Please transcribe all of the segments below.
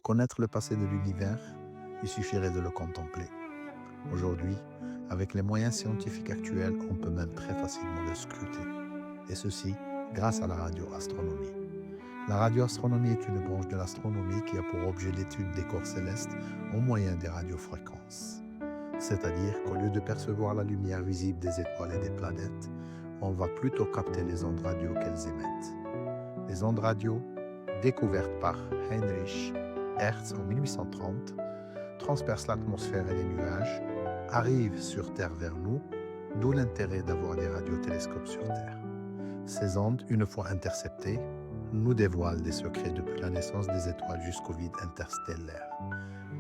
connaître le passé de l'univers, il suffirait de le contempler. Aujourd'hui, avec les moyens scientifiques actuels, on peut même très facilement le scruter. Et ceci grâce à la radioastronomie. La radioastronomie est une branche de l'astronomie qui a pour objet l'étude des corps célestes au moyen des radiofréquences. C'est-à-dire qu'au lieu de percevoir la lumière visible des étoiles et des planètes, on va plutôt capter les ondes radio qu'elles émettent. Les ondes radio, découvertes par Heinrich Hertz en 1830, transpercent l'atmosphère et les nuages, arrivent sur Terre vers nous, d'où l'intérêt d'avoir des radiotélescopes sur Terre. Ces ondes, une fois interceptées, nous dévoilent des secrets depuis la naissance des étoiles jusqu'au vide interstellaire,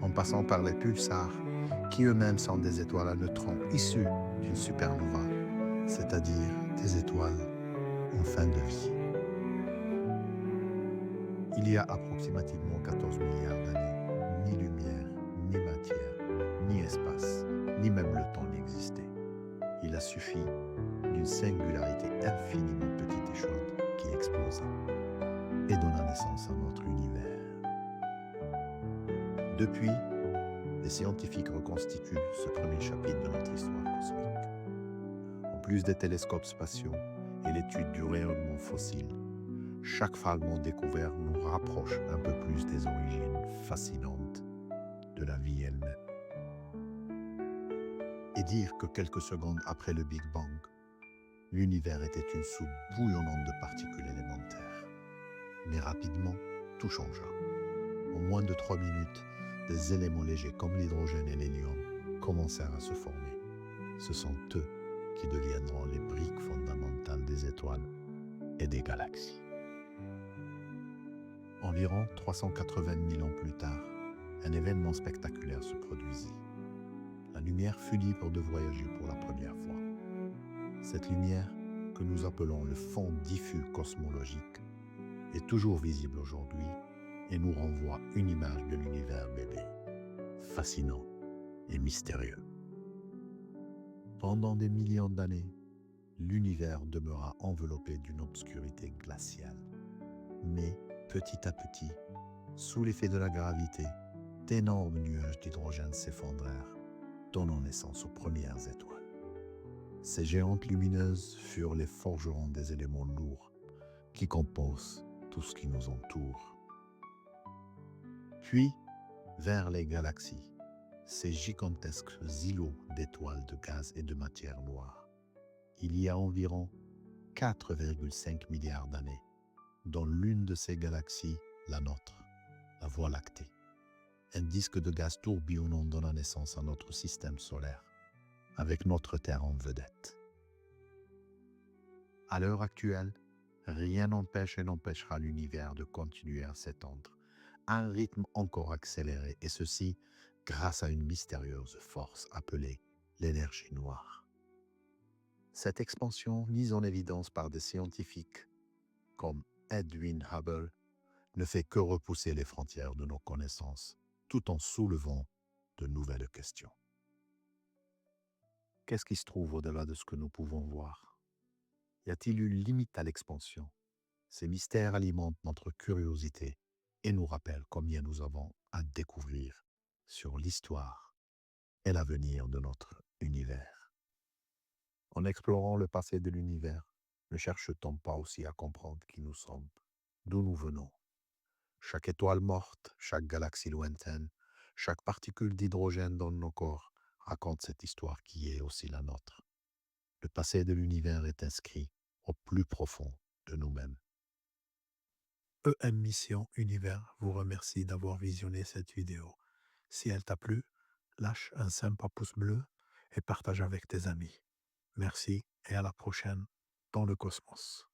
en passant par les pulsars, qui eux-mêmes sont des étoiles à neutrons issues d'une supernova, c'est-à-dire des étoiles en fin de vie. Il y a approximativement 14 milliards d'années, ni lumière, ni matière, ni espace, ni même le temps n'existait. Il a suffi d'une singularité infiniment petite et chaude qui explosa et donna naissance à notre univers. Depuis, les scientifiques reconstituent ce premier chapitre de notre histoire cosmique. En plus des télescopes spatiaux et l'étude du rayonnement fossile, chaque fragment découvert nous rapproche un peu plus des origines fascinantes de la vie elle-même. Et dire que quelques secondes après le Big Bang, l'univers était une soupe bouillonnante de particules élémentaires. Mais rapidement, tout changea. En moins de 3 minutes, des éléments légers comme l'hydrogène et l'hélium commencèrent à se former. Ce sont eux qui deviendront les briques fondamentales des étoiles et des galaxies. Environ 380 000 ans plus tard, un événement spectaculaire se produisit. La lumière fut libre de voyager pour la première fois. Cette lumière, que nous appelons le fond diffus cosmologique, est toujours visible aujourd'hui et nous renvoie une image de l'univers bébé, fascinant et mystérieux. Pendant des millions d'années, l'univers demeura enveloppé d'une obscurité glaciale. Mais petit à petit, sous l'effet de la gravité, d'énormes nuages d'hydrogène s'effondrèrent, donnant naissance aux premières étoiles. Ces géantes lumineuses furent les forgerons des éléments lourds qui composent tout ce qui nous entoure. Puis, vers les galaxies, ces gigantesques îlots d'étoiles de gaz et de matière noire. Il y a environ 4,5 milliards d'années, dont l'une de ces galaxies, la nôtre, la Voie lactée. Un disque de gaz tourbillonnant donna naissance à notre système solaire, avec notre Terre en vedette. À l'heure actuelle, rien n'empêche et n'empêchera l'univers de continuer à s'étendre à un rythme encore accéléré, et ceci grâce à une mystérieuse force appelée l'énergie noire. Cette expansion, mise en évidence par des scientifiques comme Edwin Hubble, ne fait que repousser les frontières de nos connaissances, tout en soulevant de nouvelles questions. Qu'est-ce qui se trouve au-delà de ce que nous pouvons voir? Y a-t-il une limite à l'expansion? Ces mystères alimentent notre curiosité et nous rappellent combien nous avons à découvrir sur l'histoire et l'avenir de notre univers. En explorant le passé de l'univers, ne cherche-t-on pas aussi à comprendre qui nous sommes, d'où nous venons? Chaque étoile morte, chaque galaxie lointaine, chaque particule d'hydrogène dans nos corps raconte cette histoire qui est aussi la nôtre. Le passé de l'univers est inscrit au plus profond de nous-mêmes. EM Mission Univers vous remercie d'avoir visionné cette vidéo. Si elle t'a plu, lâche un sympa pouce bleu et partage avec tes amis. Merci et à la prochaine dans le cosmos.